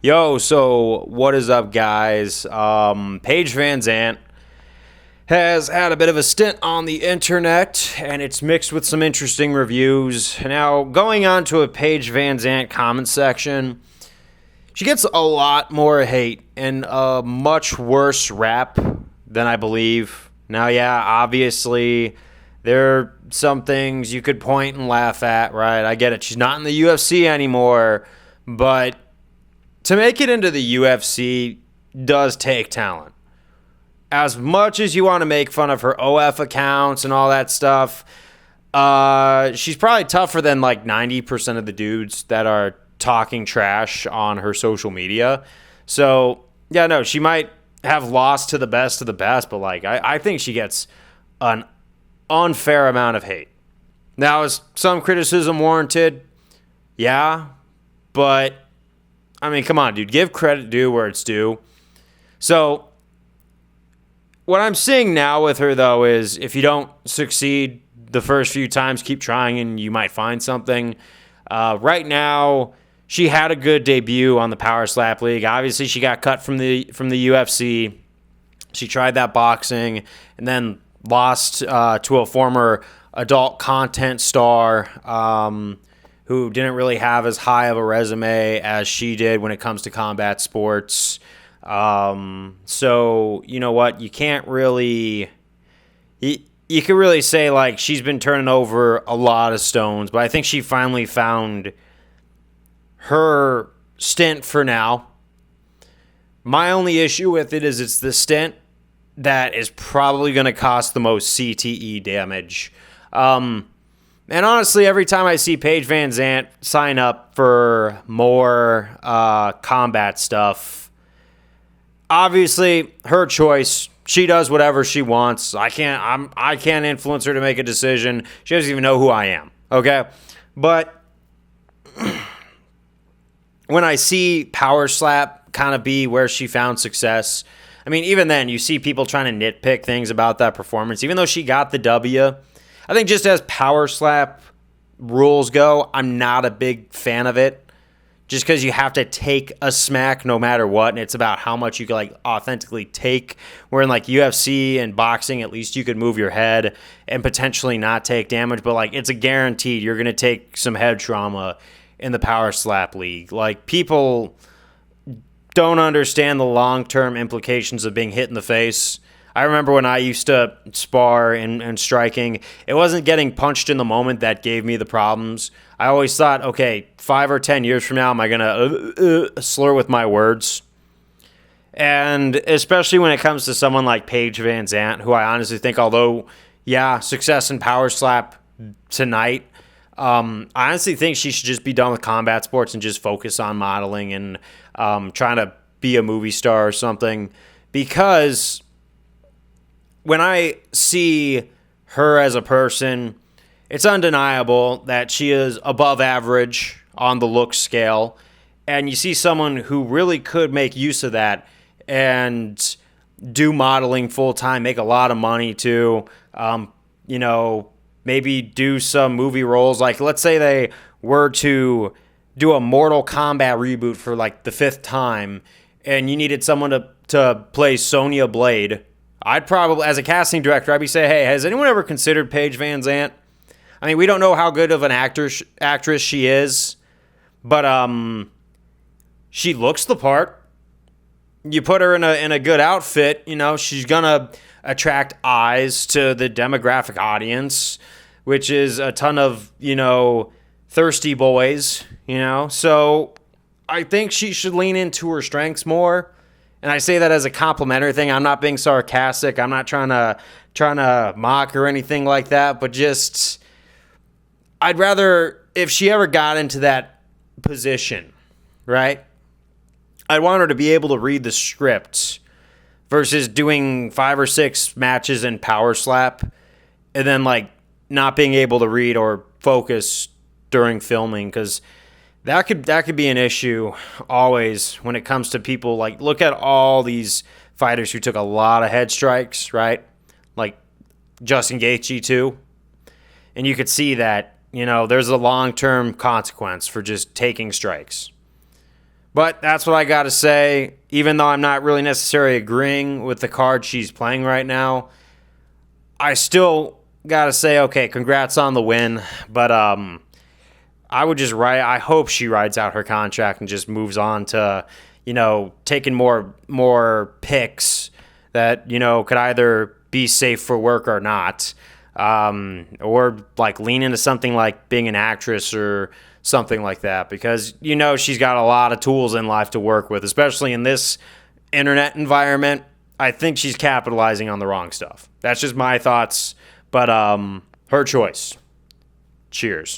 Yo, so what is up, guys? Paige VanZant has had a bit of a stint on the internet, and it's mixed with some interesting reviews. Now, going on to a Paige VanZant comment section, she gets a lot more hate and a much worse rap than I believe. Now, yeah, obviously, there are some things you could point and laugh at, right? I get it. She's not in the UFC anymore, but to make it into the UFC does take talent. As much as you want to make fun of her OF accounts and all that stuff, she's probably tougher than like 90% of the dudes that are talking trash on her social media. So, yeah, no, she might have lost to the best of the best, but like I think she gets an unfair amount of hate. Now, is some criticism warranted? Yeah, but I mean, come on, dude. Give credit due where it's due. So, what I'm seeing now with her, though, is if you don't succeed the first few times, keep trying and you might find something. Right now, she had a good debut on the Power Slap League. Obviously, she got cut from the UFC. She tried that boxing and then lost to a former adult content star who didn't really have as high of a resume as she did when it comes to combat sports. So, you know what? You can't really... You could really say, like, she's been turning over a lot of stones, but I think she finally found her stint for now. My only issue with it is it's the stint that is probably going to cost the most CTE damage. And honestly, every time I see Paige VanZant sign up for more combat stuff, obviously her choice. She does whatever she wants. I can't influence her to make a decision. She doesn't even know who I am. Okay, but when I see Power Slap kind of be where she found success, I mean, even then you see people trying to nitpick things about that performance, even though she got the W. I think just as Power Slap rules go, I'm not a big fan of it. Just because you have to take a smack no matter what, and it's about how much you can like authentically take. Where in like UFC and boxing, at least you could move your head and potentially not take damage. But like it's a guaranteed you're gonna take some head trauma in the Power Slap League. Like people don't understand the long-term implications of being hit in the face. I remember when I used to spar and striking, it wasn't getting punched in the moment that gave me the problems. I always thought, okay, 5 or 10 years from now, am I going to slur with my words? And especially when it comes to someone like Paige VanZant, who I honestly think, although, yeah, success in Power Slap tonight, I honestly think she should just be done with combat sports and just focus on modeling and trying to be a movie star or something. Because when I see her as a person, it's undeniable that she is above average on the look scale. And you see someone who really could make use of that and do modeling full time, make a lot of money too. Maybe do some movie roles. Like, let's say they were to do a Mortal Kombat reboot for like the 5th time, and you needed someone to play Sonya Blade. I'd probably, as a casting director, I'd be saying, hey, has anyone ever considered Paige VanZant? I mean, we don't know how good of an actress she is, but she looks the part. You put her in a good outfit, she's gonna attract eyes to the demographic audience, which is a ton of, thirsty boys, So I think she should lean into her strengths more. And I say that as a complimentary thing. I'm not being sarcastic. I'm not trying to mock or anything like that. But just, I'd rather, if she ever got into that position, right? I'd want her to be able to read the script versus doing 5 or 6 matches in Power Slap and then like not being able to read or focus during filming, because that could be an issue always when it comes to people. Like, look at all these fighters who took a lot of head strikes, right? Like Justin Gaethje too. And you could see that, there's a long-term consequence for just taking strikes. But that's what I got to say. Even though I'm not really necessarily agreeing with the card she's playing right now, I still got to say, okay, congrats on the win. But I would just I hope she rides out her contract and just moves on to, taking more picks that, could either be safe for work or not. Or like lean into something like being an actress or something like that, because she's got a lot of tools in life to work with, especially in this internet environment. I think she's capitalizing on the wrong stuff. That's just my thoughts, but her choice. Cheers.